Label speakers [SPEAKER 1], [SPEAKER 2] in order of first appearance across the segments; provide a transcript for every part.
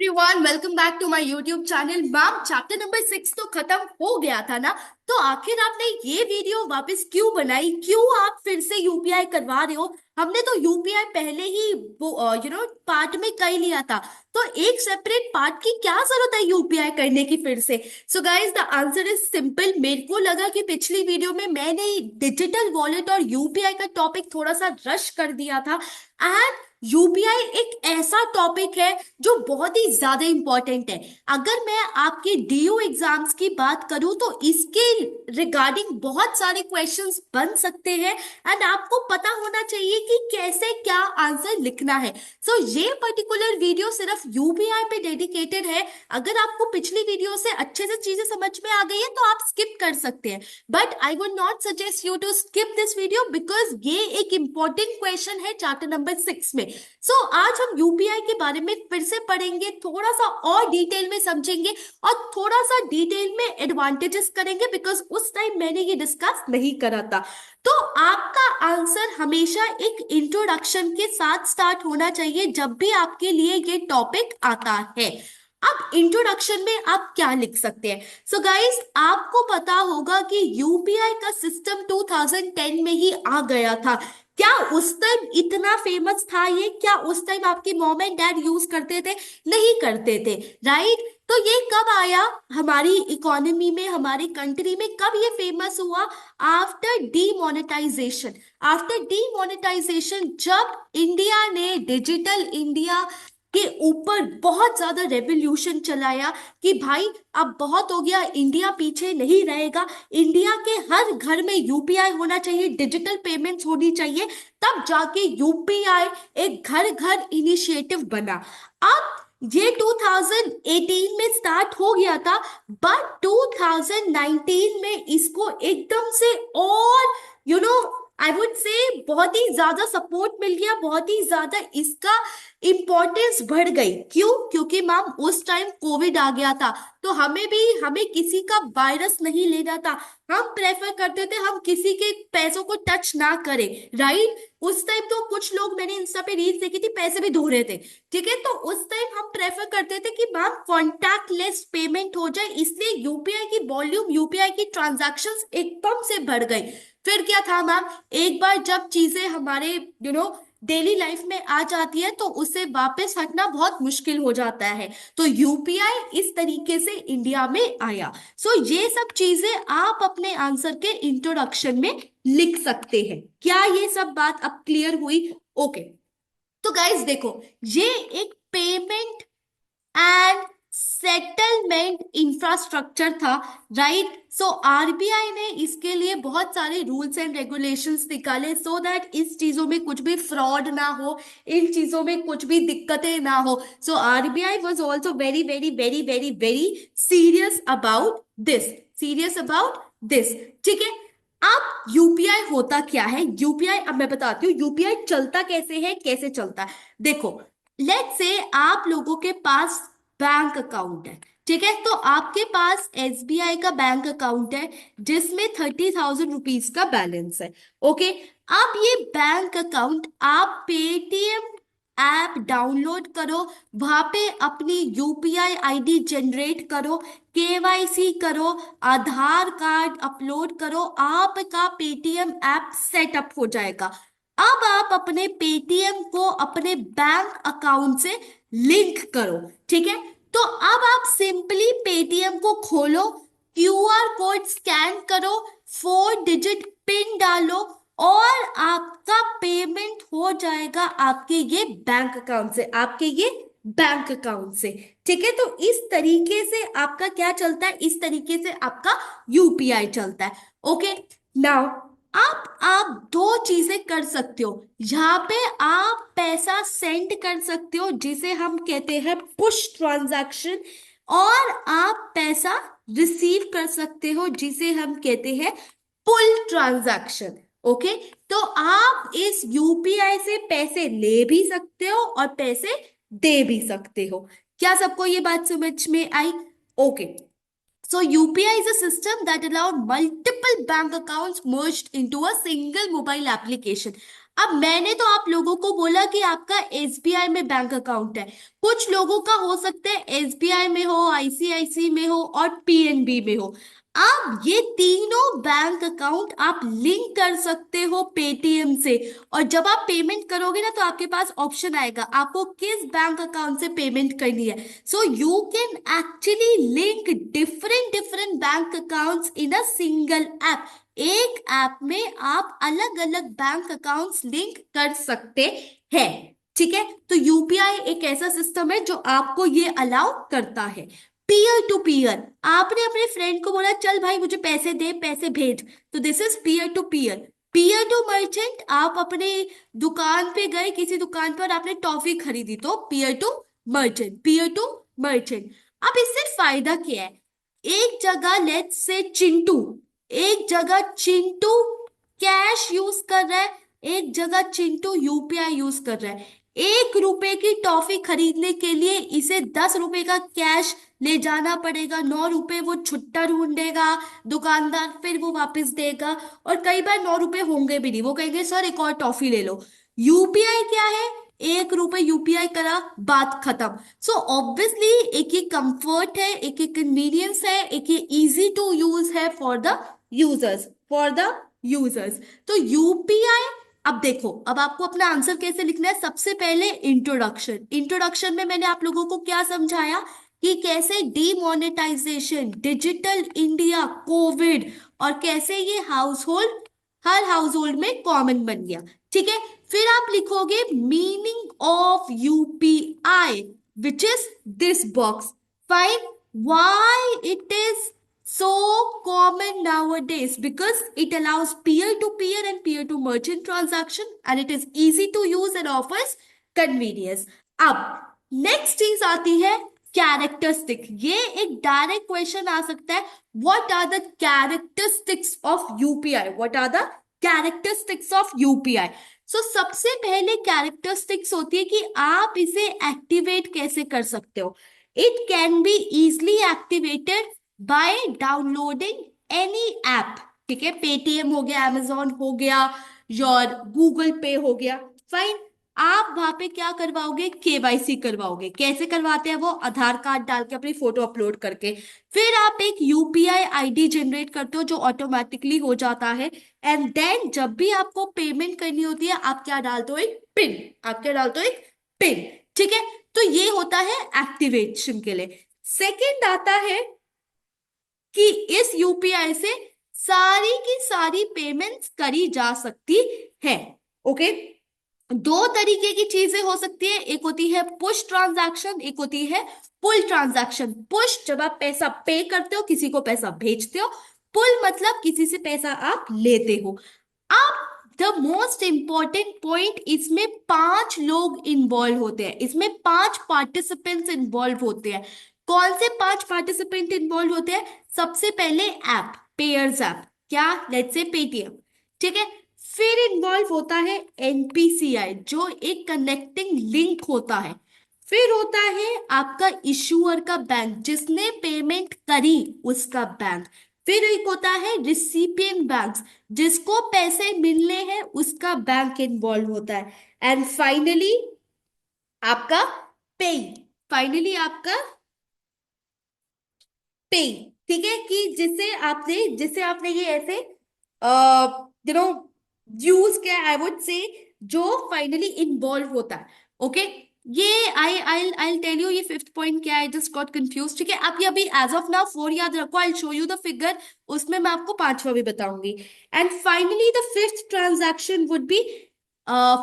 [SPEAKER 1] Everyone, welcome back to my YouTube channel. Ma'am, chapter number 6 तो खत्म हो गया था ना। तो आखिर आपने ये वीडियो वापस क्यों बनाई? क्यों आप फिर से यूपीआई करवा रहे हो? हमने तो यूपीआई पहले ही वो पार्ट में कर लिया था। तो एक सेपरेट पार्ट की क्या जरूरत है यूपीआई करने की फिर से? So guys, the answer is simple. मेरे को लगा कि पिछली वीडियो में मैंने डिजिटल वॉलेट और यूपीआई का टॉपिक थोड़ा सा रश कर दिया था। एंड यूपीआई एक ऐसा टॉपिक है जो बहुत ही ज्यादा इंपॉर्टेंट है। अगर मैं आपके डीयू एग्जाम्स की बात करूं तो इसके रिगार्डिंग बहुत सारे क्वेश्चंस बन सकते हैं। एंड आपको पता होना चाहिए कि कैसे क्या आंसर लिखना है। सो ये पर्टिकुलर वीडियो सिर्फ यूपीआई पे डेडिकेटेड है। अगर आपको पिछली वीडियो से अच्छे से चीजें समझ में आ गई है तो आप स्किप कर सकते हैं, but I would not suggest you to skip this video because ये एक इंपॉर्टेंट क्वेश्चन है चैप्टर नंबर 6 में। आज हम यूपीआई के बारे में फिर से पढ़ेंगे, थोड़ा सा और डिटेल में समझेंगे और थोड़ा सा डिटेल में एडवांटेजेस करेंगे बिकॉज उस टाइम मैंने ये डिस्कस नहीं करा था। तो आपका आंसर हमेशा एक इंट्रोडक्शन के साथ स्टार्ट होना चाहिए जब भी आपके लिए ये टॉपिक आता है। अब इंट्रोडक्शन में आप क्या लिख सकते हैं? सो गाइस, आपको पता होगा कि यूपीआई का सिस्टम 2010 में ही आ गया था। क्या उस टाइम इतना फेमस था ये? क्या उस टाइम आपके मॉम एंड डैड यूज करते थे? नहीं करते थे, राइट? तो ये कब आया हमारी इकोनॉमी में, हमारी कंट्री में? कब ये फेमस हुआ? After demonetisation. आफ्टर डीमोनेटाइजेशन, जब इंडिया ने डिजिटल इंडिया के ऊपर बहुत ज्यादा रेवोल्यूशन चलाया कि भाई अब बहुत हो गया, इंडिया पीछे नहीं रहेगा, इंडिया के हर घर में यूपीआई होना चाहिए, डिजिटल पेमेंट्स होनी चाहिए, तब जाके यूपीआई एक घर घर इनिशिएटिव बना। अब ये 2018 में स्टार्ट हो गया था, बट 2019 में इसको एकदम से और आई वुड से बहुत ही ज्यादा सपोर्ट मिल गया, बहुत ही ज्यादा इसका इंपॉर्टेंस बढ़ गई। क्यों? क्योंकि मैम उस टाइम कोविड आ गया था, तो हमें किसी का वायरस नहीं लेना था। हम प्रेफर करते थे हम किसी के पैसों को टच ना करें, राइट? उस टाइम तो कुछ लोग, मैंने इंस्टा पे रील्स देखी थी, पैसे भी धो रहे थे। ठीक है, तो उस टाइम हम प्रेफर करते थे कि मैम कॉन्टैक्टलेस पेमेंट हो जाए, इसलिए यूपीआई की वॉल्यूम, यूपीआई की ट्रांजैक्शंस एकदम से बढ़ गई। फिर क्या था मैम, एक बार जब चीजें हमारे डेली लाइफ में आ जाती है तो उससे वापस हटना बहुत मुश्किल हो जाता है। तो यूपीआई इस तरीके से इंडिया में आया। ये सब चीजें आप अपने आंसर के इंट्रोडक्शन में लिख सकते हैं। क्या ये सब बात अब क्लियर हुई? ओके। तो गाइस देखो, ये एक पेमेंट एंड सेटलमेंट इंफ्रास्ट्रक्चर था, राइट? आरबीआई ने इसके लिए बहुत सारे रूल्स एंड रेगुलेशंस निकाले सो दैट इस चीजों में कुछ भी फ्रॉड ना हो, इन चीजों में कुछ भी दिक्कतें ना हो। RBI was also very very very very very serious about this. ठीक है, अब यूपीआई होता क्या है? यूपीआई अब मैं बताती हूँ यूपीआई चलता कैसे है, कैसे चलता है। देखो, लेट्स से आप लोगों के पास बैंक अकाउंट है। ठीक है, तो आपके पास एसबीआई का बैंक अकाउंट है जिसमें 30,000 रुपीज का बैलेंस है। ओके, अब ये बैंक अकाउंट आप पेटीएम ऐप डाउनलोड करो, वहां पे अपनी यूपीआई आईडी जनरेट करो, केवाईसी करो, आधार कार्ड अपलोड करो, आपका पेटीएम ऐप सेटअप हो जाएगा। अब आप अपने पेटीएम को अपने बैंक अकाउंट से लिंक करो। ठीक है, तो अब आप सिंपली पेटीएम को खोलो, क्यूआर कोड स्कैन करो, 4 डिजिट पिन डालो और आपका पेमेंट हो जाएगा आपके ये बैंक अकाउंट से, आपके ये बैंक अकाउंट से। ठीक है, तो इस तरीके से आपका क्या चलता है? इस तरीके से आपका यूपीआई चलता है। ओके, नाउ आप दो चीजें कर सकते हो। यहाँ पे आप पैसा सेंड कर सकते हो जिसे हम कहते हैं पुश ट्रांजैक्शन, और आप पैसा रिसीव कर सकते हो जिसे हम कहते हैं पुल ट्रांजैक्शन। ओके, तो आप इस यूपीआई से पैसे ले भी सकते हो और पैसे दे भी सकते हो। क्या सबको ये बात समझ में आई? Okay. UPI is a system that allow multiple bank accounts merged into a single mobile application. अब मैंने तो आप लोगों को बोला कि आपका एसबीआई में बैंक अकाउंट है, कुछ लोगों का हो सकता है एसबीआई में हो, आईसीआईसी में हो और पीएनबी में हो। अब ये तीनों बैंक अकाउंट आप लिंक कर सकते हो पेटीएम से। और जब आप पेमेंट करोगे ना तो आपके पास ऑप्शन आएगा आपको किस बैंक अकाउंट से पेमेंट करनी है। So you can actually link different different bank accounts in a single app. एक ऐप में आप अलग अलग बैंक अकाउंट्स लिंक कर सकते हैं। ठीक है, तो यूपीआई एक ऐसा सिस्टम है जो आपको ये अलाउ करता है। पीयर टू पीयर, आपने अपने फ्रेंड को बोला चल भाई मुझे पैसे दे, पैसे भेज, तो this is peer to peer. Peer to merchant, आप अपने दुकान पे गए, किसी दुकान पर आपने टॉफी खरीदी, तो peer to merchant, peer to merchant. अब इससे फायदा क्या है? एक जगह लेट्स से चिंटू, एक जगह चिंटू कैश यूज कर रहा है, एक जगह चिंटू यूपीआई यूज कर रहा है। 1 रुपए की टॉफी खरीदने के लिए इसे 10 रुपए का कैश ले जाना पड़ेगा, 9 रुपए वो छुट्टा ढूंढेगा, दुकानदार फिर वो वापस देगा, और कई बार 9 रुपए होंगे भी नहीं, वो कहेंगे सर एक और टॉफी ले लो। यूपीआई क्या है? 1 रुपए यूपीआई करा, बात खत्म। सो ऑब्वियसली एक ये कंफर्ट है, एक ये कन्वीनियंस है, एक ये इजी टू यूज है for the users, for the users. तो यूपीआई, अब देखो, अब आपको अपना आंसर कैसे लिखना है। सबसे पहले इंट्रोडक्शन, इंट्रोडक्शन में मैंने आप लोगों को क्या समझाया कि कैसे डीमोनेटाइजेशन, डिजिटल इंडिया, कोविड, और कैसे ये हाउस होल्ड, हर हाउस होल्ड में कॉमन बन गया। ठीक है, फिर आप लिखोगे meaning of UPI which is this box. Fine, why it is so common nowadays? Because it allows peer to peer and peer to merchant transaction, and it is easy to use and offers convenience. अब next चीज आती है characteristic. ये एक direct question आ सकता है, what are the characteristics of UPI, what are the characteristics of UPI. So सबसे पहले कैरेक्टरिस्टिक्स होती है कि आप इसे एक्टिवेट कैसे कर सकते हो। It can be easily activated by downloading any app. ठीक है, पेटीएम हो गया, अमेजोन हो गया, योर गूगल पे हो गया। फाइन, आप वहां पे क्या करवाओगे? केवाईसी करवाओगे। कैसे करवाते हैं वो? आधार कार्ड डाल के, अपनी फोटो अपलोड करके। फिर आप एक यूपीआई आईडी जनरेट करते हो जो ऑटोमेटिकली हो जाता है। एंड देन जब भी आपको पेमेंट करनी होती है आप क्या डालते हो? एक पिन, आप क्या डालते हो? एक पिन। ठीक है, तो ये होता है एक्टिवेशन के लिए। सेकेंड आता है कि इस यूपीआई से सारी की सारी पेमेंट्स करी जा सकती है। ओके, दो तरीके की चीजें हो सकती है, एक होती है पुश ट्रांजैक्शन, एक होती है पुल ट्रांजैक्शन। पुश जब आप पैसा पे करते हो, किसी को पैसा भेजते हो। पुल मतलब किसी से पैसा आप लेते हो। अब द मोस्ट इंपॉर्टेंट पॉइंट, इसमें 5 लोग इन्वॉल्व होते हैं, इसमें 5 पार्टिसिपेंट्स इन्वॉल्व होते हैं। कौन से 5 पार्टिसिपेंट इन्वॉल्व होते हैं? सबसे पहले ऐप, पेयर्स ऐप, क्या? Let's say Paytm. ठीक है, फिर इन्वॉल्व होता है एनपीसीआई जो एक कनेक्टिंग लिंक होता है। फिर होता है आपका इशूअर का बैंक, जिसने पेमेंट करी उसका बैंक। फिर एक होता है रिसिपिएंट बैंक, जिसको पैसे मिलने हैं उसका बैंक इन्वॉल्व होता है। एंड फाइनली आपका पे, फाइनली आपका पे। ठीक है, कि जिसे आपने ये ऐसे यू नो यूज किया, आई वुड से, जो फाइनली इन्वॉल्व होता है। ओके, ये आई टेल यू ये फिफ्थ पॉइंट क्या है, जस्ट गॉट कंफ्यूज। ठीक है, आप ये अभी एज ऑफ नाउ 4 याद रखो, I show you the figure, उसमें मैं आपको पांचवा भी बताऊंगी। And finally the fifth transaction would be,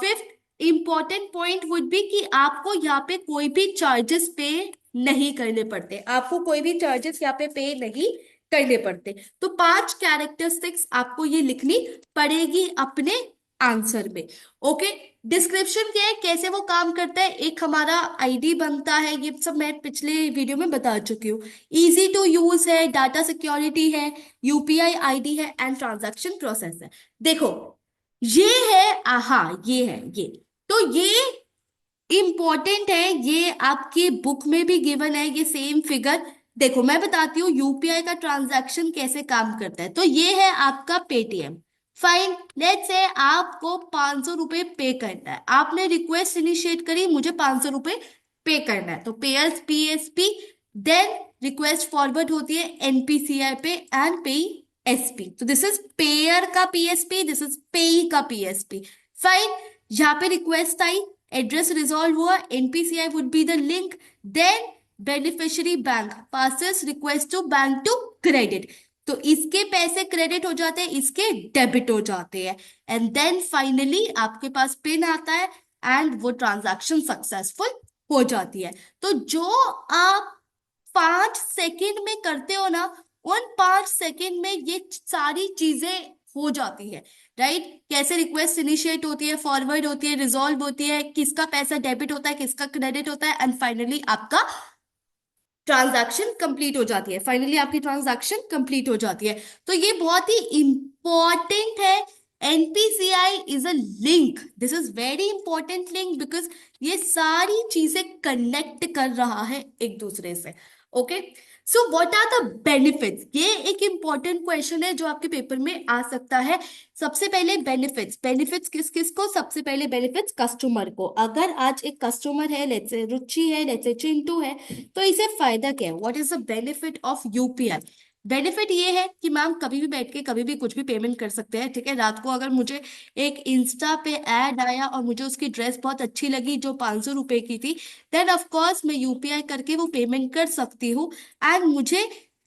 [SPEAKER 1] fifth important point would be कि आपको यहाँ पे कोई भी चार्जेस पे नहीं करने पड़ते, आपको कोई भी चार्जेस यहाँ पे नहीं करने पड़ते। तो 5 कैरेक्टरिस्टिक्स आपको ये लिखनी पड़ेगी अपने आंसर में। ओके, डिस्क्रिप्शन क्या है, कैसे वो काम करता है, एक हमारा आईडी बनता है, ये सब मैं पिछले वीडियो में बता चुकी हूँ। इजी टू यूज है, डाटा सिक्योरिटी है, यूपीआई आईडी है, एंड ट्रांजैक्शन प्रोसेस है। देखो ये है, हाँ ये है ये, तो ये इंपॉर्टेंट है, ये आपके बुक में भी गिवन है ये सेम फिगर। देखो मैं बताती हूँ यूपीआई का ट्रांजैक्शन कैसे काम करता है। तो ये है आपका पेटीएम, फाइन, लेट्स से आपको 500 रुपये पे करना है, आपने रिक्वेस्ट इनिशिएट करी, मुझे 500 रुपये पे करना है, तो payer's PSP, then request forward होती है एनपीसीआई पे एंड पे एसपी। तो दिस इज पेयर का पीएसपी, दिस इज पे का पीएसपी। फाइन, यहाँ पे रिक्वेस्ट आई, एड्रेस रिजॉल्व हुआ, NPCI would be the link, then beneficiary bank passes request to bank to credit, तो इसके पैसे क्रेडिट हो जाते हैं, इसके डेबिट हो जाते हैं, एंड देन फाइनली आपके पास पिन आता है एंड वो ट्रांजैक्शन सक्सेसफुल हो जाती है। तो जो आप 5 सेकंड में करते हो ना, उन 5 सेकंड में ये सारी चीजें हो जाती है, राइट? कैसे रिक्वेस्ट इनिशिएट होती है, फॉरवर्ड होती है, रिजॉल्व होती है, किसका पैसा डेबिट होता है, किसका क्रेडिट होता है, एंड फाइनली आपका ट्रांजैक्शन कंप्लीट हो जाती है, फाइनली आपकी ट्रांजैक्शन कंप्लीट हो जाती है। तो ये बहुत ही इंपॉर्टेंट है। NPCI is a link, this is very important link, because ये सारी चीजें कनेक्ट कर रहा है एक दूसरे से। Okay, so what are the benefits, ये एक इंपॉर्टेंट क्वेश्चन है जो आपके पेपर में आ सकता है। सबसे पहले बेनिफिट्स, बेनिफिट्स किस किस को, सबसे पहले बेनिफिट्स कस्टमर को। अगर आज एक कस्टमर है, लेट्स से रुचि है, लेट्स से चिंटू है, तो इसे फायदा क्या है, what is the benefit of UPI? Benefit ये है कि मैम कभी भी बैठ के कभी भी कुछ भी पेमेंट कर सकते हैं, ठीक है? रात को अगर मुझे एक इंस्टा पे ऐड आया और मुझे उसकी ड्रेस बहुत अच्छी लगी जो 500 रुपए की थी, देन ऑफ कोर्स मैं यूपीआई करके वो पेमेंट कर सकती हूँ, एंड मुझे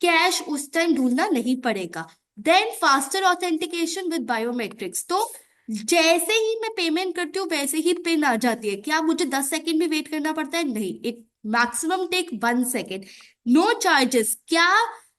[SPEAKER 1] कैश उस टाइम ढूंढना नहीं पड़ेगा। Then faster authentication with biometrics, तो जैसे ही मैं पेमेंट करती हूँ वैसे ही पिन आ जाती है, क्या मुझे 10 सेकेंड भी वेट करना पड़ता है? नहीं, it maximum take 1 second. No charges, क्या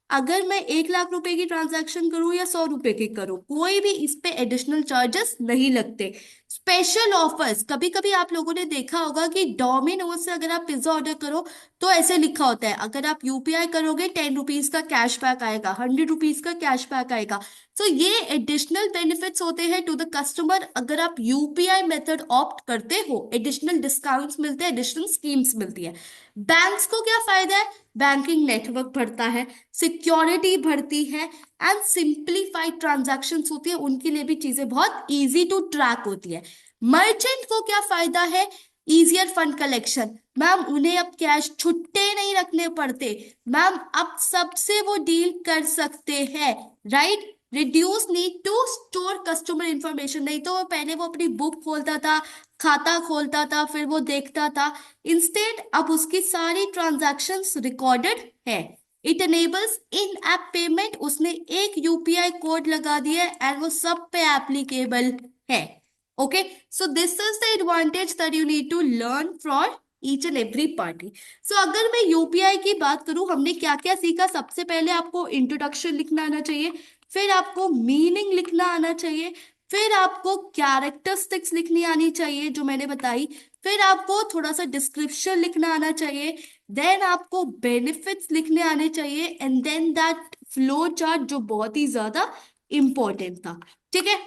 [SPEAKER 1] अगर मैं 1 लाख रुपए की ट्रांजैक्शन करूं या 100 रुपए की करूं, कोई भी इस पे एडिशनल चार्जेस नहीं लगते। स्पेशल ऑफर्स, कभी कभी आप लोगों ने देखा होगा कि डोमिनोज से अगर आप पिज्जा ऑर्डर करो तो ऐसे लिखा होता है, अगर आप यूपीआई करोगे 10 रुपीज का कैशबैक आएगा, 100 रुपीज का कैशबैक आएगा। तो ये एडिशनल बेनिफिट्स होते हैं टू द कस्टमर, अगर आप यूपीआई मेथड ऑप्ट करते हो, एडिशनल डिस्काउंट्स मिलते हैं, एडिशनल स्कीम्स मिलती है। बैंक्स को क्या फायदा है? बैंकिंग नेटवर्क बढ़ता है, सिक्योरिटी बढ़ती है, एंड सिंप्लीफाइड ट्रांजैक्शंस होती है, उनके लिए भी चीजें बहुत इजी टू ट्रैक होती है। मर्चेंट को क्या फायदा है? इजियर फंड कलेक्शन, मैम उन्हें अब कैश छुट्टे नहीं रखने पड़ते, मैम अब सबसे वो डील कर सकते हैं, right? Reduce need to store customer information, नहीं तो पहले वो अपनी बुक खोलता था, खाता खोलता था, फिर वो देखता था, इंस्टेड अब उसकी सारी ट्रांजैक्शंस रिकॉर्डेड है। It enables in app payment, उसने एक यूपीआई कोड लगा दिया एंड वो सब पे एप्लीकेबल है। Okay, so this is the advantage that you need to learn from each and every party. So अगर मैं यूपीआई की बात करूं, हमने क्या क्या सीखा? सबसे पहले आपको इंट्रोडक्शन लिखना आना चाहिए, फिर आपको मीनिंग लिखना आना चाहिए, फिर आपको कैरेक्टरिस्टिक्स लिखनी आनी चाहिए जो मैंने बताई, फिर आपको थोड़ा सा डिस्क्रिप्शन लिखना आना चाहिए, देन आपको बेनिफिट्स लिखने आने चाहिए, and then that flow chart जो बहुत ही ज्यादा इंपॉर्टेंट था, ठीक है?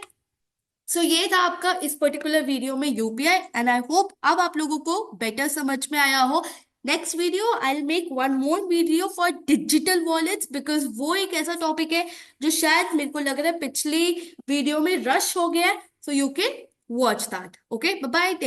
[SPEAKER 1] सो ये था आपका इस पर्टिकुलर वीडियो में यूपीआई, एंड आई होप अब आप लोगों को बेटर समझ में आया हो। Next video I will make one more video for digital wallets, because वो एक ऐसा टॉपिक है जो शायद मेरे को लग रहा है पिछली वीडियो में रश हो गया है, so you can watch that. Okay, bye bye, take